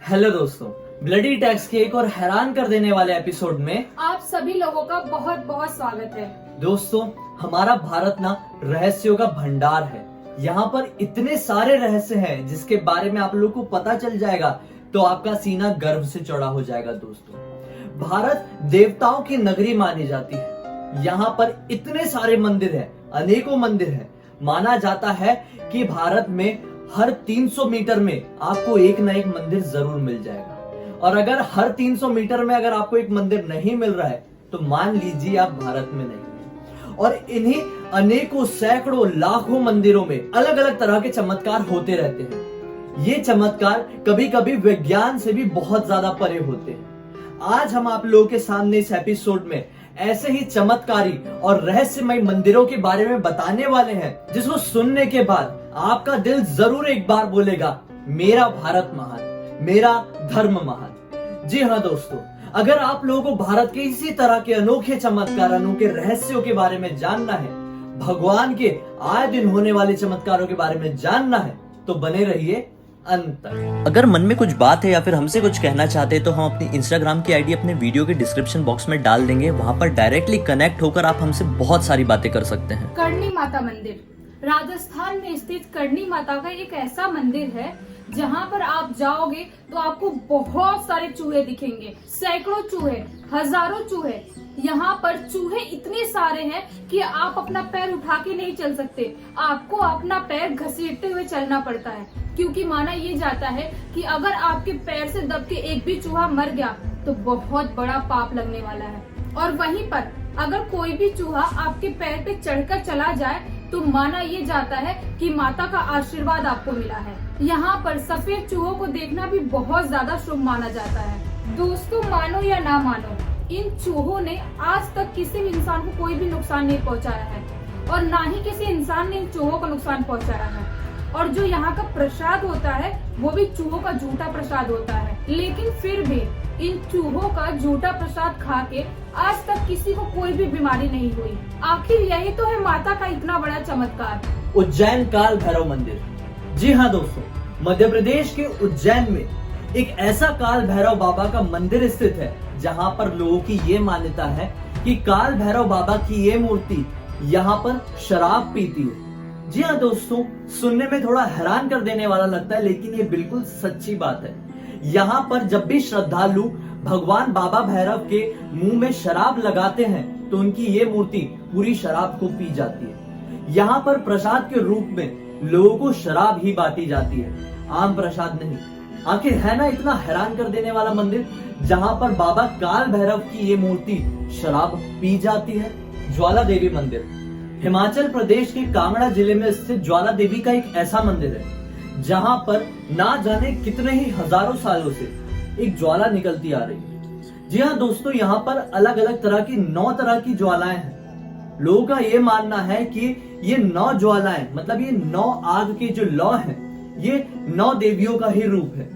Hello दोस्तों, bloody tax के एक और हैरान कर देने वाले एपिसोड में आप सभी लोगों का बहुत बहुत स्वागत है। दोस्तों, हमारा भारत ना रहस्यों का भंडार है। यहाँ पर इतने सारे रहस्य हैं जिसके बारे में आप लोगों को पता चल जाएगा तो आपका सीना गर्व से चौड़ा हो जाएगा। दोस्तों, भारत देवताओं की नगरी मानी जाती है। यहाँ पर इतने सारे मंदिर हैं, अनेकों मंदिर हैं। माना जाता है कि भारत में हर 300 मीटर में आपको एक ना एक मंदिर जरूर मिल जाएगा। और अगर हर 300 मीटर में अगर आपको एक मंदिर नहीं मिल रहा है तो मान लीजिए आप भारत में नहीं हैं। और इन्हीं अनेकों सैकड़ों लाखों मंदिरों में अलग अलग तरह के चमत्कार होते रहते हैं। ये चमत्कार कभी कभी विज्ञान से भी बहुत ज्यादा परे होते हैं। आज हम आप लोगों के सामने इस एपिसोड में ऐसे ही चमत्कारी और रहस्यमय मंदिरों के बारे में बताने वाले हैं जिसको सुनने के बाद आपका दिल जरूर एक बार बोलेगा, मेरा भारत महान, मेरा धर्म महान। जी हाँ दोस्तों, अगर आप लोगों को भारत के इसी तरह के अनोखे चमत्कार, अनोखे रहस्यों के बारे में जानना है, भगवान के आए दिन होने वाले चमत्कारों के बारे में जानना है तो बने रहिए अंत तक। अगर मन में कुछ बात है या फिर हमसे कुछ कहना चाहते हैं तो हम अपनी इंस्टाग्राम की आईडी अपने वीडियो के डिस्क्रिप्शन बॉक्स में डाल देंगे। वहां पर डायरेक्टली कनेक्ट होकर आप हमसे बहुत सारी बातें कर सकते हैं। करणी माता मंदिर राजस्थान में स्थित करणी माता का एक ऐसा मंदिर है जहाँ पर आप जाओगे तो आपको बहुत सारे चूहे दिखेंगे, सैकड़ों चूहे, हजारों चूहे। यहाँ पर चूहे इतने सारे हैं कि आप अपना पैर उठा के नहीं चल सकते, आपको अपना पैर घसीटते हुए चलना पड़ता है, क्योंकि माना ये जाता है कि अगर आपके पैर से दब के एक भी चूहा मर गया तो बहुत बड़ा पाप लगने वाला है। और वहीं पर अगर कोई भी चूहा आपके पैर पे चढ़कर चला जाए तो माना ये जाता है कि माता का आशीर्वाद आपको मिला है। यहाँ पर सफेद चूहों को देखना भी बहुत ज्यादा शुभ माना जाता है। दोस्तों, मानो या ना मानो, इन चूहों ने आज तक किसी भी इंसान को कोई भी नुकसान नहीं पहुँचाया है और ना ही किसी इंसान ने इन चूहों को नुकसान पहुँचाया है। और जो यहाँ का प्रसाद होता है वो भी चूहों का झूठा प्रसाद होता है, लेकिन फिर भी इन चूहों का झूठा प्रसाद खा के आज तक किसी को कोई भी बीमारी नहीं हुई। आखिर यही तो है माता का इतना बड़ा चमत्कार। उज्जैन काल भैरव मंदिर। जी हाँ दोस्तों, मध्य प्रदेश के उज्जैन में एक ऐसा काल भैरव बाबा का मंदिर स्थित है जहाँ पर लोगों की ये मान्यता है कि काल भैरव बाबा की ये मूर्ति यहाँ पर शराब पीती है। जी हाँ दोस्तों, सुनने में थोड़ा हैरान कर देने वाला लगता है लेकिन ये बिल्कुल सच्ची बात है। यहाँ पर जब भी श्रद्धालु भगवान बाबा भैरव के मुंह में शराब लगाते हैं तो उनकी ये मूर्ति पूरी शराब को पी जाती है। यहाँ पर प्रसाद के रूप में लोगों को शराब ही बांटी जाती है, आम प्रसाद नहीं। आखिर है ना इतना हैरान कर देने वाला मंदिर जहाँ पर बाबा काल भैरव की ये मूर्ति शराब पी जाती है। ज्वाला देवी मंदिर हिमाचल प्रदेश के कांगड़ा जिले में स्थित ज्वाला देवी का एक ऐसा मंदिर है जहां पर ना जाने कितने ही हजारों सालों से एक ज्वाला निकलती आ रही है। जी हाँ दोस्तों, यहाँ पर अलग अलग तरह की 9 तरह की ज्वालाएं हैं। लोगों का ये मानना है कि ये 9 ज्वालाएं, मतलब ये 9 आग के जो लौ हैं, ये 9 देवियों का ही रूप है।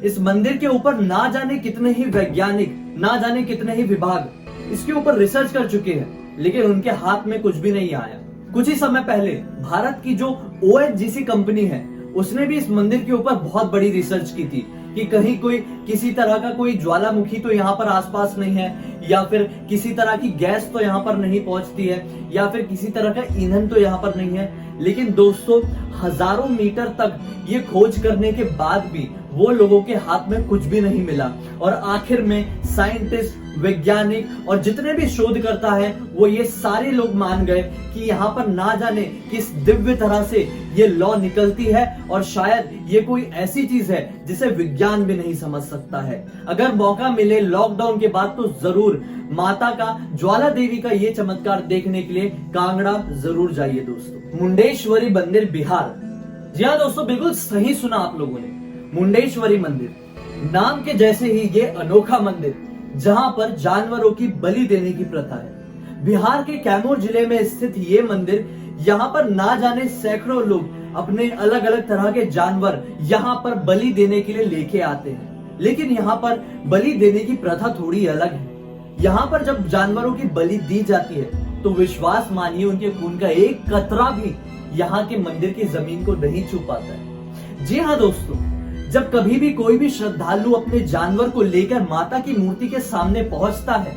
इस मंदिर के ऊपर ना जाने कितने ही वैज्ञानिक, ना जाने कितने ही विभाग इसके ऊपर रिसर्च कर चुके हैं, लेकिन उनके हाथ में कुछ भी नहीं आया। कुछ ही समय पहले भारत की जो ONGC कंपनी है उसने भी इस मंदिर के ऊपर बहुत बड़ी रिसर्च की थी कि कहीं कोई किसी तरह का कोई ज्वालामुखी तो यहाँ पर आसपास नहीं है, या फिर किसी तरह की गैस तो यहाँ पर नहीं पहुंचती है, या फिर किसी तरह का ईंधन तो यहाँ पर नहीं है। लेकिन दोस्तों, हजारों मीटर तक ये खोज करने के बाद भी वो लोगों के हाथ में कुछ भी नहीं मिला। और आखिर में साइंटिस्ट, वैज्ञानिक और जितने भी शोधकर्ता है वो ये सारे लोग मान गए कि यहाँ पर ना जाने किस दिव्य तरह से ये लौ निकलती है और शायद ये कोई ऐसी चीज है जिसे विज्ञान भी नहीं समझ सकता है। अगर मौका मिले लॉकडाउन के बाद तो जरूर माता का, ज्वाला देवी का ये चमत्कार देखने के लिए कांगड़ा जरूर जाइए दोस्तों। मुंडेश्वरी मंदिर बिहार। जी हाँ दोस्तों, बिल्कुल सही सुना आप लोगों ने, मुंडेश्वरी मंदिर। नाम के जैसे ही ये अनोखा मंदिर जहां पर जानवरों की बलि देने की प्रथा है। बिहार के कैमूर जिले में स्थित ये मंदिर, यहाँ पर ना जाने सैकड़ों लोग अपने अलग अलग तरह के जानवर यहाँ पर बलि देने के लिए लेके आते हैं। लेकिन यहाँ पर बलि देने की प्रथा थोड़ी अलग है। यहाँ पर जब जानवरों की बलि दी जाती है तो विश्वास मानिए उनके खून का एक कतरा भी यहाँ के मंदिर की जमीन को नहीं छू पाता है। जी हाँ दोस्तों, जब कभी भी कोई भी श्रद्धालु अपने जानवर को लेकर माता की मूर्ति के सामने पहुंचता है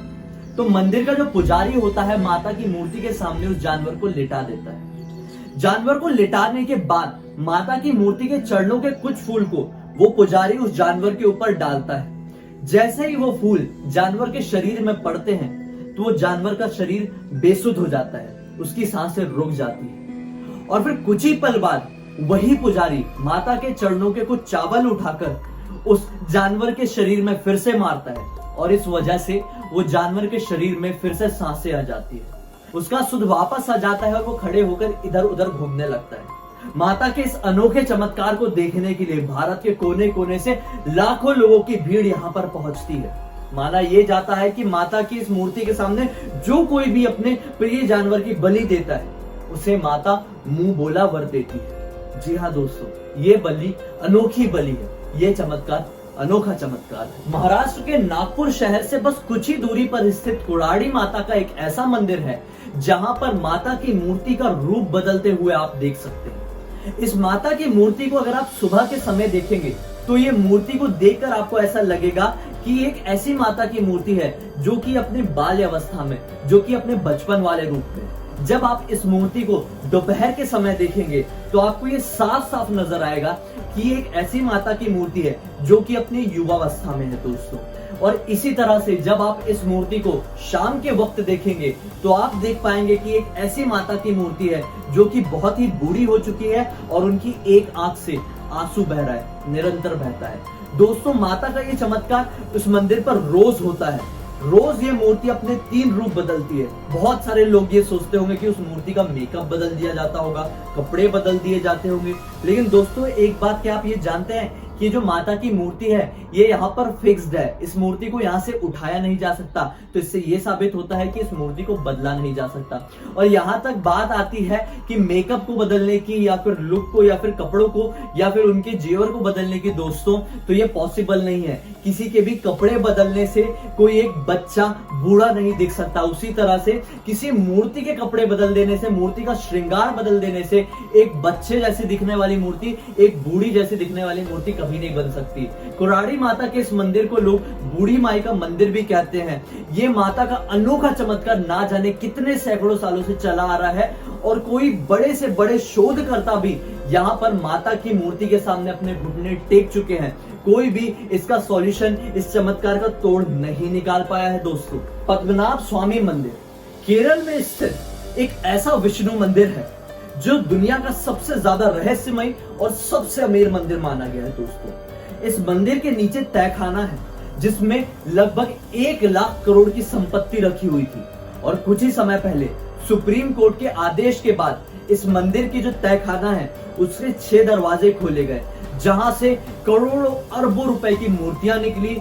तो मंदिर का जो पुजारी होता है माता की मूर्ति के सामने उस जानवर को लिटा देता है। जानवर को लिटाने के बाद माता की मूर्ति के चरणों के कुछ फूल को वो पुजारी उस जानवर के ऊपर डालता है। जैसे ही वो फूल जानवर के शरीर में पड़ते हैं तो वो जानवर का शरीर बेसुध हो जाता है, उसकी सांसें रुक जाती है और फिर कुछ ही पल बाद वही पुजारी माता के चरणों के कुछ चावल उठाकर उस जानवर के शरीर में फिर से मारता है और इस वजह से वो जानवर के शरीर में फिर से सांसें आ जाती है, उसका सुध वापस आ जाता है और वो खड़े होकर इधर उधर घूमने लगता है। माता के इस अनोखे चमत्कार को देखने के लिए भारत के कोने कोने से लाखों लोगों की भीड़ यहाँ पर पहुंचती है। माना यह जाता है कि माता की इस मूर्ति के सामने जो कोई भी अपने प्रिय जानवर की बलि देता है उसे माता मुंह बोला वर देती है। जी हाँ दोस्तों, ये बलि अनोखी बलि है, ये चमत्कार अनोखा चमत्कार है। महाराष्ट्र के नागपुर शहर से बस कुछ ही दूरी पर स्थित कुराड़ी माता का एक ऐसा मंदिर है जहां पर माता की मूर्ति का रूप बदलते हुए आप देख सकते हैं। इस माता की मूर्ति को अगर आप सुबह के समय देखेंगे तो ये मूर्ति को देखकर आपको ऐसा लगेगा कि एक ऐसी माता की मूर्ति है जो कि अपने बाल्य अवस्था में, जो कि अपने बचपन वाले रूप में। जब आप इस मूर्ति को दोपहर के समय देखेंगे तो आपको ये साफ साफ नजर आएगा कि एक ऐसी माता की मूर्ति है जो कि अपनी युवावस्था में है दोस्तों। और इसी तरह से जब आप इस मूर्ति को शाम के वक्त देखेंगे तो आप देख पाएंगे कि एक ऐसी माता की मूर्ति है जो कि बहुत ही बूढ़ी हो चुकी है और उनकी एक आंख से आंसू बह रहा है, निरंतर बहता है। दोस्तों, माता का ये चमत्कार उस मंदिर पर रोज होता है। रोज ये मूर्ति अपने 3 रूप बदलती है। बहुत सारे लोग ये सोचते होंगे कि उस मूर्ति का मेकअप बदल दिया जाता होगा, कपड़े बदल दिए जाते होंगे, लेकिन दोस्तों एक बात क्या आप ये जानते हैं कि जो माता की मूर्ति है ये यहाँ पर फिक्स्ड है। इस मूर्ति को यहाँ से उठाया नहीं जा सकता, तो इससे ये साबित होता है कि इस मूर्ति को बदला नहीं जा सकता। और यहाँ तक बात आती है कि मेकअप को बदलने की या फिर लुक को या फिर कपड़ों को या फिर उनके जेवर को बदलने की दोस्तों, तो ये पॉसिबल नहीं है। किसी के भी कपड़े बदलने से कोई एक बच्चा बूढ़ा नहीं दिख सकता। उसी तरह से किसी मूर्ति के कपड़े बदल देने से, मूर्ति का श्रृंगार बदल देने से एक बच्चे जैसी दिखने वाली मूर्ति एक बूढ़ी जैसी दिखने वाली मूर्ति कभी नहीं बन सकती। कुराड़ी माता के इस मंदिर को लोग बूढ़ी माई का मंदिर भी कहते हैं। ये माता का अनोखा चमत्कार ना जाने कितने सैकड़ों सालों से चला आ रहा है और कोई बड़े से बड़े शोधकर्ता भी यहाँ पर माता की मूर्ति के सामने अपने घुटने टेक चुके हैं। कोई भी इसका सॉल्यूशन, इस चमत्कार का तोड़ नहीं निकाल पाया है दोस्तों। पद्मनाभ स्वामी मंदिर केरल में स्थित एक ऐसा विष्णु मंदिर है जो दुनिया का सबसे ज्यादा रहस्यमय और सबसे अमीर मंदिर माना गया है दोस्तों। इस मंदिर के नीचे तहखाना है जिसमें लगभग 1 लाख करोड़ की संपत्ति रखी हुई थी और कुछ ही समय पहले सुप्रीम कोर्ट के आदेश के बाद इस मंदिर की जो तहखाना है उसके 6 दरवाजे खोले गए, जहां से करोड़ों अरबों रुपए की मूर्तियां निकली,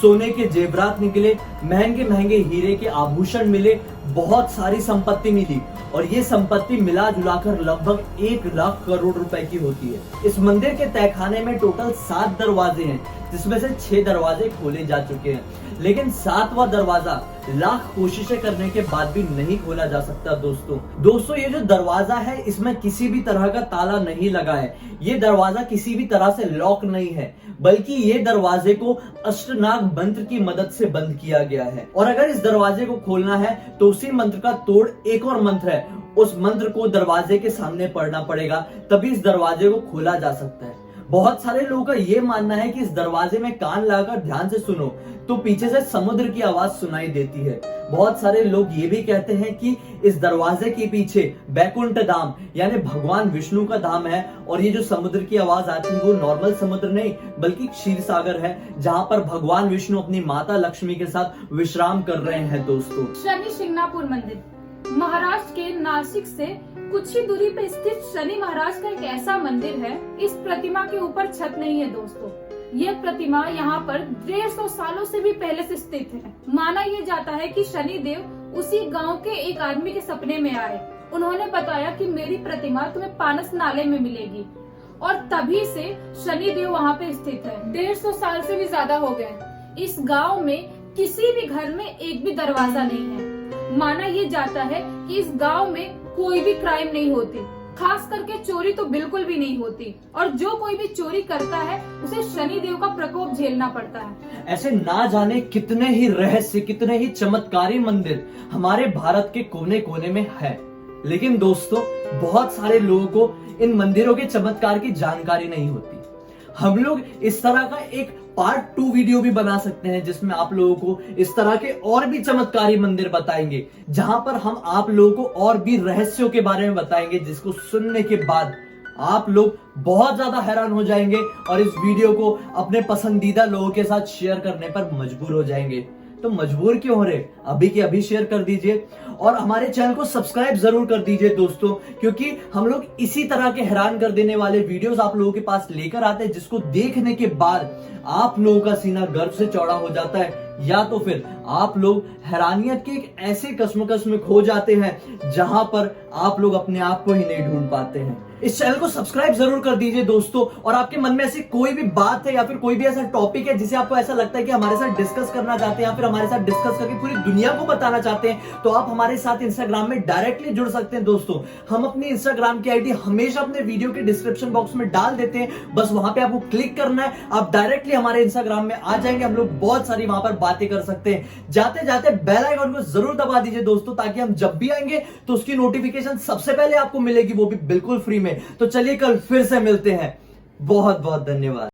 सोने के जेवरात निकले, महंगे महंगे हीरे के आभूषण मिले, बहुत सारी संपत्ति मिली और ये संपत्ति मिला जुलाकर लगभग 1 लाख करोड़ रुपए की होती है। इस मंदिर के तहखाने में टोटल 7 दरवाजे हैं जिसमें से 6 दरवाजे खोले जा चुके हैं, लेकिन 7वां दरवाजा लाख कोशिशें करने के बाद भी नहीं खोला जा सकता दोस्तों। ये जो दरवाजा है इसमें किसी भी तरह का ताला नहीं लगा है, ये दरवाजा किसी भी तरह से लॉक नहीं है, बल्कि ये दरवाजे को अष्टनाग मंत्र की मदद से बंद किया गया है। और अगर इस दरवाजे को खोलना है तो उसी मंत्र का तोड़ एक और मंत्र है, उस मंत्र को दरवाजे के सामने पढ़ना पड़ेगा, तभी इस दरवाजे को खोला जा सकता है। बहुत सारे लोगों का यह मानना है कि इस दरवाजे में कान लगाकर ध्यान से सुनो तो पीछे से समुद्र की आवाज सुनाई देती है। बहुत सारे लोग ये भी कहते हैं कि इस दरवाजे के पीछे बैकुंठ धाम यानी भगवान विष्णु का धाम है और ये जो समुद्र की आवाज आती है वो नॉर्मल समुद्र नहीं बल्कि क्षीर सागर है, जहाँ पर भगवान विष्णु अपनी माता लक्ष्मी के साथ विश्राम कर रहे हैं दोस्तों। शनि शिंगणापुर मंदिर महाराष्ट्र के नासिक से कुछ ही दूरी पर स्थित शनि महाराज का एक ऐसा मंदिर है। इस प्रतिमा के ऊपर छत नहीं है दोस्तों। यह प्रतिमा यहाँ पर 150 सालों से भी पहले से स्थित है। माना यह जाता है कि शनि देव उसी गांव के एक आदमी के सपने में आए। उन्होंने बताया कि मेरी प्रतिमा तुम्हें पानस नाले में मिलेगी और तभी से शनि देव वहाँ पे स्थित है। 150 साल से भी ज्यादा हो गए। इस गाँव में किसी भी घर में एक भी दरवाजा नहीं है। माना यह जाता है कि इस गांव में कोई भी क्राइम नहीं होती। खास करके चोरी तो बिल्कुल भी नहीं होती, और जो कोई भी चोरी करता है उसे शनि देव का प्रकोप झेलना पड़ता है। ऐसे ना जाने कितने ही रहस्य, कितने ही चमत्कारी मंदिर हमारे भारत के कोने कोने में है, लेकिन दोस्तों बहुत सारे लोगों को इन मंदिरों के चमत्कार की जानकारी नहीं होती। हम लोग इस तरह का एक पार्ट 2 वीडियो भी बना सकते हैं जिसमें आप लोगों को इस तरह के और भी चमत्कारी मंदिर बताएंगे, जहां पर हम आप लोगों को और भी रहस्यों के बारे में बताएंगे, जिसको सुनने के बाद आप लोग बहुत ज्यादा हैरान हो जाएंगे और इस वीडियो को अपने पसंदीदा लोगों के साथ शेयर करने पर मजबूर हो जाएंगे। तो मजबूर क्यों हो रहे, अभी के अभी शेयर कर दीजिए और हमारे चैनल को सब्सक्राइब जरूर कर दीजिए दोस्तों, क्योंकि हम लोग इसी तरह के हैरान कर देने वाले वीडियोस आप लोगों के पास लेकर आते हैं, जिसको देखने के बाद आप लोगों का सीना गर्व से चौड़ा हो जाता है, या तो फिर आप लोग हैरानियत के एक ऐसे कश्मकश में खो जाते हैं जहां पर आप लोग अपने आप को ही नहीं ढूंढ पाते हैं। इस चैनल को सब्सक्राइब जरूर कर दीजिए दोस्तों, और आपके मन में ऐसी कोई भी बात है या फिर कोई भी ऐसा टॉपिक है जिसे आपको ऐसा लगता है कि हमारे साथ डिस्कस करना चाहते हैं या फिर हमारे साथ डिस्कस करके पूरी दुनिया को बताना चाहते हैं, तो आप हमारे साथ इंस्टाग्राम में डायरेक्टली जुड़ सकते हैं दोस्तों। हम अपनी इंस्टाग्राम की आईडी हमेशा अपने वीडियो के डिस्क्रिप्शन बॉक्स में डाल देते हैं, बस वहां पे आपको क्लिक करना है, आप डायरेक्टली हमारे इंस्टाग्राम में आ जाएंगे। हम लोग बहुत सारी वहां पर बातें कर सकते हैं। जाते जाते बेल आइकन को जरूर दबा दीजिए दोस्तों, ताकि हम जब भी आएंगे तो उसकी नोटिफिकेशन सबसे पहले आपको मिलेगी, वो भी बिल्कुल फ्री में। तो चलिए कल फिर से मिलते हैं। बहुत बहुत धन्यवाद।